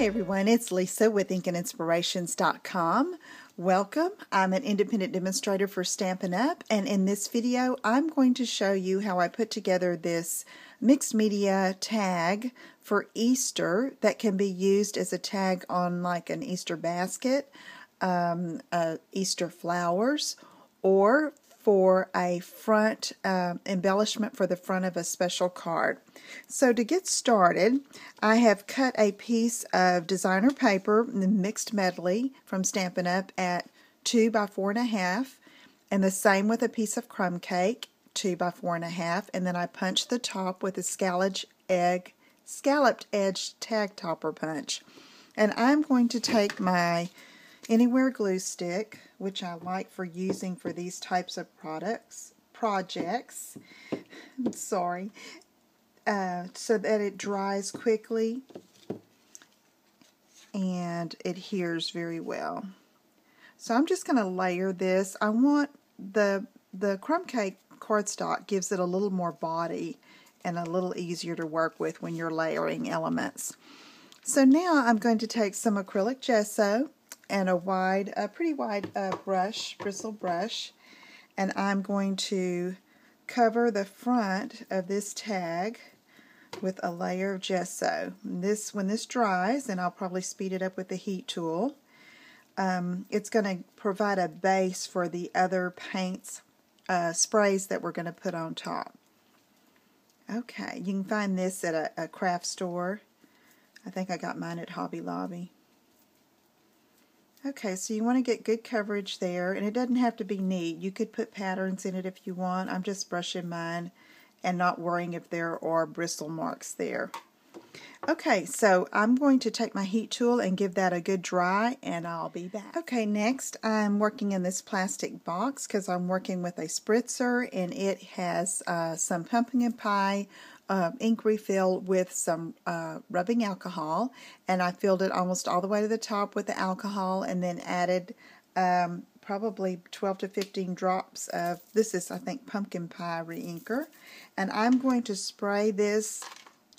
Hi everyone, it's Lisa with InkandInspirations.com. Welcome. I'm an independent demonstrator for Stampin' Up, and in this video I'm going to show you how I put together this mixed media tag for Easter that can be used as a tag on like an Easter basket, Easter flowers, or for a front embellishment for the front of a special card. So to get started, I have cut a piece of designer paper, the mixed medley from Stampin' Up at 2 by 4.5, and the same with a piece of crumb cake, 2 by 4.5, and then I punched the top with a scalloped edge tag topper punch. And I'm going to take my Anywhere glue stick, which I like for using for these types of projects, so that it dries quickly and adheres very well. So I'm just going to layer this. I want the crumb cake cardstock gives it a little more body and a little easier to work with when you're layering elements. So now I'm going to take some acrylic gesso and a pretty wide bristle brush, and I'm going to cover the front of this tag with a layer of gesso. When this dries, and I'll probably speed it up with the heat tool, it's going to provide a base for the other paints, sprays that we're going to put on top. Okay, you can find this at a craft store. I think I got mine at Hobby Lobby. Okay, so you want to get good coverage there, and it doesn't have to be neat. You could put patterns in it if you want. I'm just brushing mine and not worrying if there are bristle marks there. Okay, so I'm going to take my heat tool and give that a good dry, and I'll be back. Okay, next I'm working in this plastic box because I'm working with a spritzer, and it has some pumpkin pie ink refill with some rubbing alcohol, and I filled it almost all the way to the top with the alcohol, and then added probably 12 to 15 drops of, this is I think pumpkin pie re-inker, and I'm going to spray this,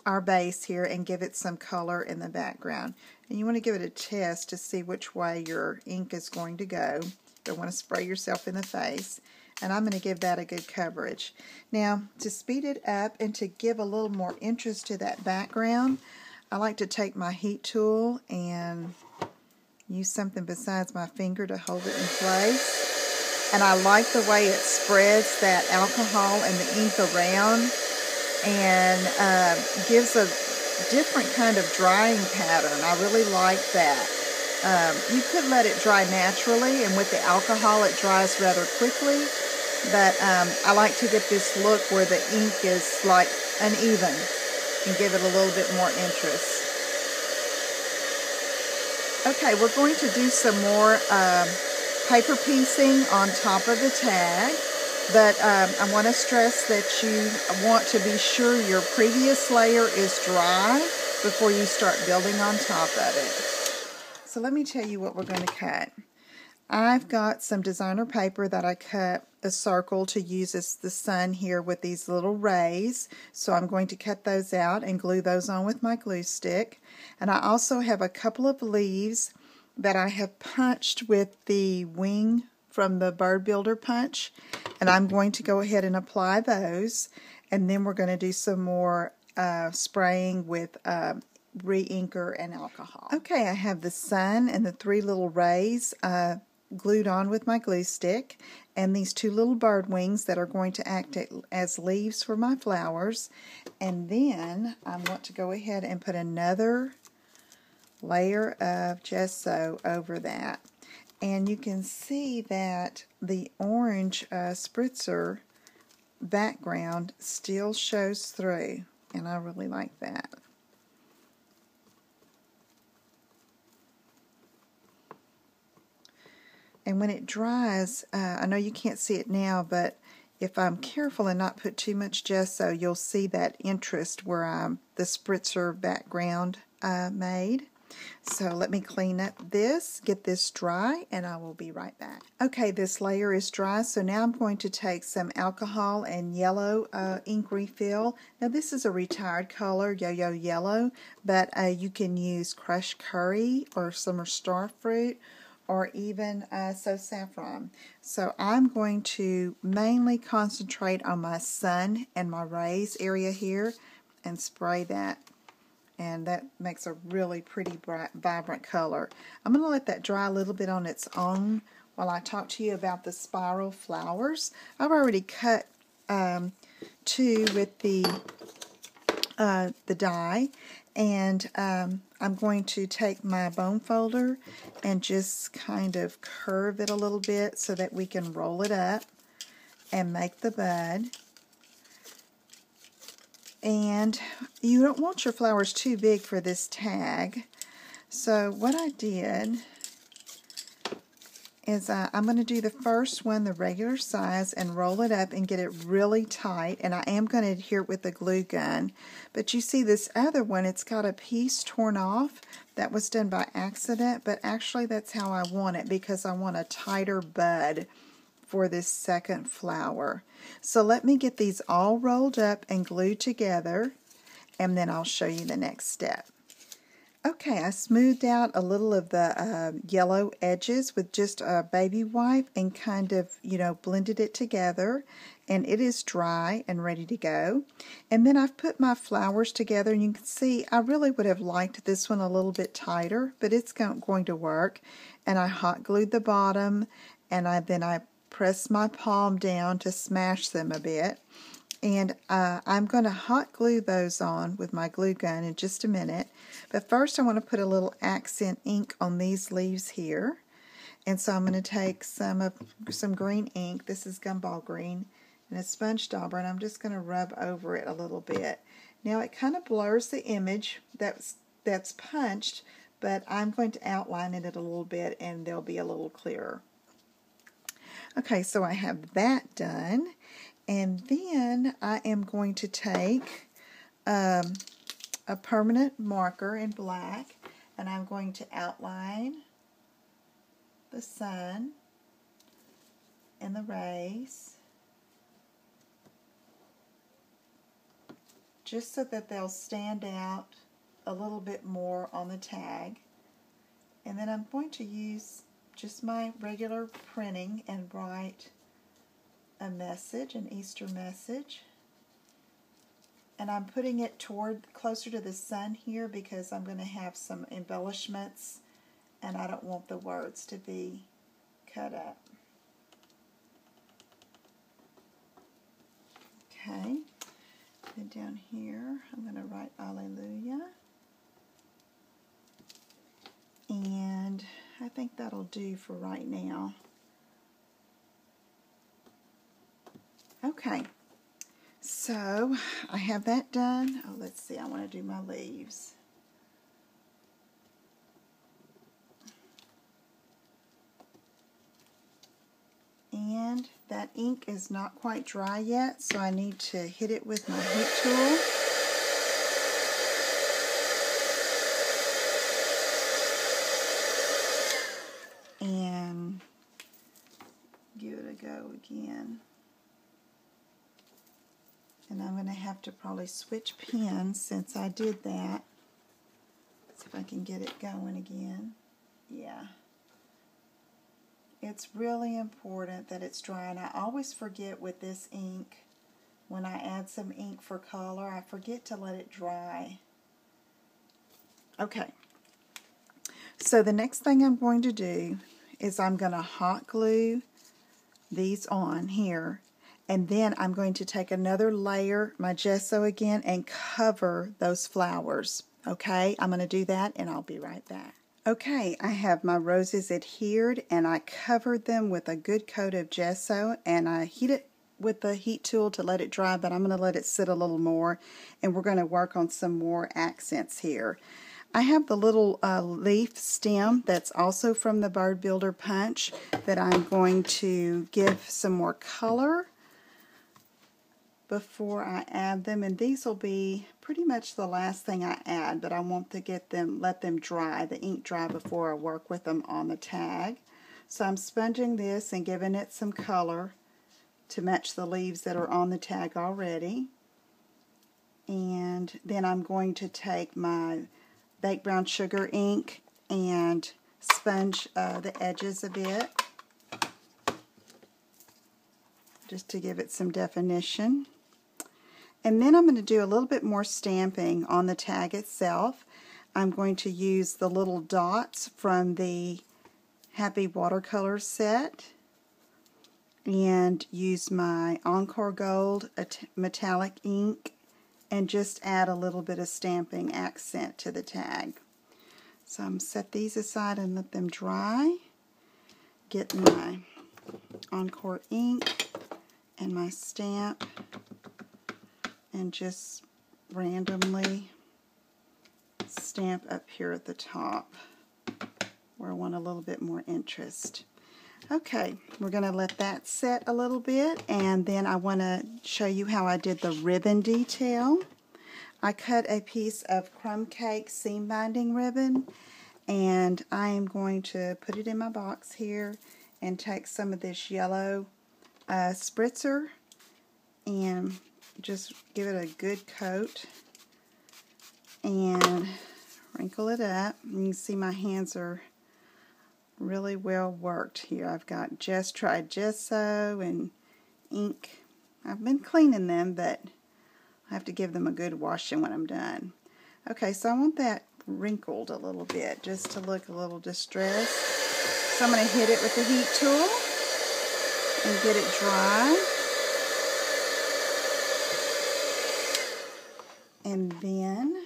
our base here, and give it some color in the background. And you want to give it a test to see which way your ink is going to go. You don't want to spray yourself in the face. And I'm going to give that a good coverage. Now, to speed it up and to give a little more interest to that background, I like to take my heat tool and use something besides my finger to hold it in place. And I like the way it spreads that alcohol and the ink around, and gives a different kind of drying pattern. I really like that. You could let it dry naturally, and with the alcohol it dries rather quickly, but I like to get this look where the ink is like uneven and give it a little bit more interest. Okay, we're going to do some more paper piecing on top of the tag, but I want to stress that you want to be sure your previous layer is dry before you start building on top of it. So let me tell you what we're going to cut. I've got some designer paper that I cut a circle to use as the sun here with these little rays. So I'm going to cut those out and glue those on with my glue stick. And I also have a couple of leaves that I have punched with the wing from the bird builder punch. And I'm going to go ahead and apply those. And then we're going to do some more spraying with re-inker and alcohol. Okay, I have the sun and the 3 little rays glued on with my glue stick, and these 2 little bird wings that are going to act as leaves for my flowers. And then I want to go ahead and put another layer of gesso over that. And you can see that the orange spritzer background still shows through, and I really like that. And when it dries, I know you can't see it now, but if I'm careful and not put too much gesso, you'll see that interest where the spritzer background made. So let me clean up this, get this dry, and I will be right back. Okay, this layer is dry, so now I'm going to take some alcohol and yellow ink refill. Now this is a retired color, Yo-Yo Yellow, but you can use crushed curry or summer star fruit or even so saffron. So I'm going to mainly concentrate on my sun and my rays area here and spray that. And that makes a really pretty, bright, vibrant color. I'm going to let that dry a little bit on its own while I talk to you about the spiral flowers. I've already cut 2 with the die, and I'm going to take my bone folder and just kind of curve it a little bit so that we can roll it up and make the bud. And you don't want your flowers too big for this tag. So what I did is I'm going to do the first one the regular size and roll it up and get it really tight. And I am going to adhere it with the glue gun. But you see this other one, it's got a piece torn off. That was done by accident, but actually that's how I want it because I want a tighter bud for this second flower. So let me get these all rolled up and glued together, and then I'll show you the next step. Okay, I smoothed out a little of the yellow edges with just a baby wipe and kind of, blended it together, and it is dry and ready to go. And then I've put my flowers together, and you can see I really would have liked this one a little bit tighter, but it's going to work. And I hot glued the bottom, and then I press my palm down to smash them a bit, and I'm going to hot glue those on with my glue gun in just a minute. But first I want to put a little accent ink on these leaves here, and so I'm going to take some green ink. This is Gumball Green and a sponge dauber, and I'm just going to rub over it a little bit. Now it kind of blurs the image that's punched, but I'm going to outline it a little bit and they'll be a little clearer. Okay, so I have that done, and then I am going to take a permanent marker in black, and I'm going to outline the sun and the rays, just so that they'll stand out a little bit more on the tag. And then I'm going to use just my regular printing and write a message, an Easter message. And I'm putting it closer to the sun here because I'm going to have some embellishments and I don't want the words to be cut up. Okay, then down here I'm going to write Alleluia. And I think that'll do for right now. Okay, so I have that done. Oh, let's see, I want to do my leaves. And that ink is not quite dry yet, so I need to hit it with my heat tool. And give it a go again. And I'm going to have to probably switch pens since I did that. Let's see if I can get it going again. Yeah. It's really important that it's dry, and I always forget with this ink, when I add some ink for color, I forget to let it dry. Okay. So the next thing I'm going to do is I'm going to hot glue these on here, and then I'm going to take another layer, my gesso again, and cover those flowers. Okay, I'm going to do that and I'll be right back. Okay, I have my roses adhered and I covered them with a good coat of gesso, and I heat it with the heat tool to let it dry, but I'm going to let it sit a little more, and we're going to work on some more accents here. I have the little leaf stem that's also from the Bird Builder Punch that I'm going to give some more color. before I add them, and these will be pretty much the last thing I add, but I want to let them dry, the ink dry, before I work with them on the tag. So I'm sponging this and giving it some color to match the leaves that are on the tag already. And then I'm going to take my baked brown sugar ink and sponge the edges a bit, just to give it some definition. And then I'm going to do a little bit more stamping on the tag itself. I'm going to use the little dots from the Happy Watercolor set and use my Encore Gold metallic ink and just add a little bit of stamping accent to the tag. So I'm going to set these aside and let them dry. Get my Encore ink and my stamp and just randomly stamp up here at the top where I want a little bit more interest. Okay, we're going to let that set a little bit, and then I want to show you how I did the ribbon detail. I cut a piece of crumb cake seam binding ribbon, and I am going to put it in my box here and take some of this yellow spritzer and just give it a good coat and wrinkle it up. You can see my hands are really well worked here. I've got Just Tried Gesso and ink. I've been cleaning them, but I have to give them a good washing when I'm done. Okay, so I want that wrinkled a little bit just to look a little distressed. So I'm going to hit it with the heat tool and get it dry. And then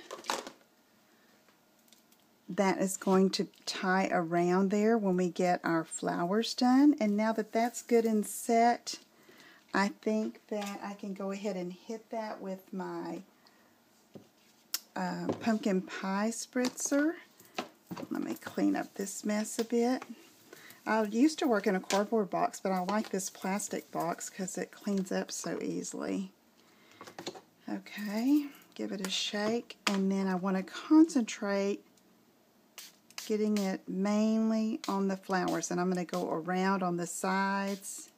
that is going to tie around there when we get our flowers done. And now that that's good and set, I think that I can go ahead and hit that with my pumpkin pie spritzer. Let me clean up this mess a bit. I used to work in a cardboard box, but I like this plastic box because it cleans up so easily. Okay, give it a shake, and then I want to concentrate getting it mainly on the flowers, and I'm going to go around on the sides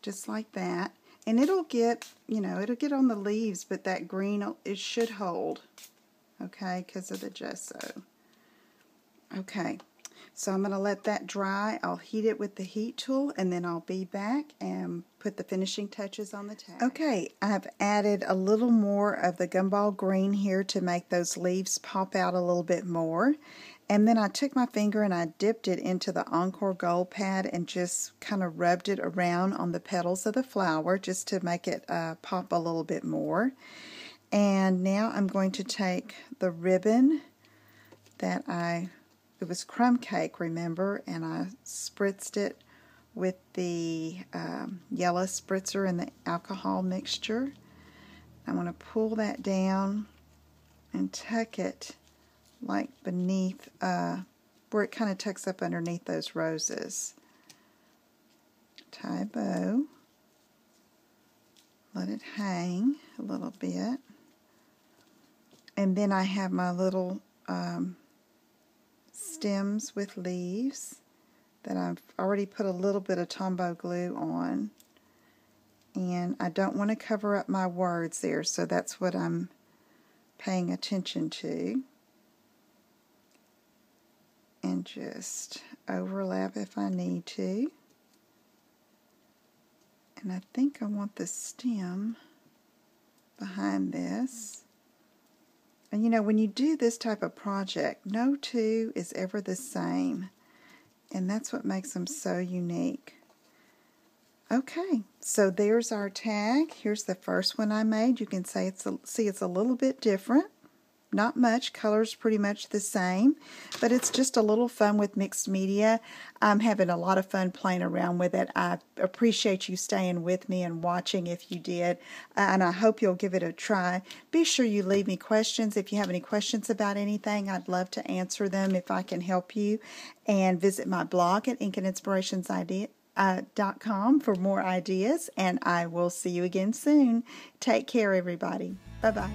just like that, and it'll get, you know, it'll get on the leaves, but that green, it should hold, okay, because of the gesso. Okay, so I'm going to let that dry. I'll heat it with the heat tool, and then I'll be back and put the finishing touches on the tag. Okay, I've added a little more of the gumball green here to make those leaves pop out a little bit more. And then I took my finger and I dipped it into the Encore Gold pad and just kind of rubbed it around on the petals of the flower just to make it pop a little bit more. And now I'm going to take the ribbon that it was crumb cake, remember, and I spritzed it with the yellow spritzer and the alcohol mixture. I want to pull that down and tuck it like beneath, where it kind of tucks up underneath those roses. Tie a bow, let it hang a little bit, and then I have my little stems with leaves that I've already put a little bit of Tombow glue on, and I don't want to cover up my words there, so that's what I'm paying attention to. And just overlap if I need to. And I think I want the stem behind this. And you know, when you do this type of project, no two is ever the same. And that's what makes them so unique. Okay, so there's our tag. Here's the first one I made. You can see it's a little bit different. Not much, color's pretty much the same, but it's just a little fun with mixed media. I'm having a lot of fun playing around with it. I appreciate you staying with me and watching if you did, and I hope you'll give it a try. Be sure you leave me questions. If you have any questions about anything, I'd love to answer them if I can help you. And visit my blog at Ink and Inspirations Stampin.com for more ideas, and I will see you again soon. Take care, everybody. Bye-bye.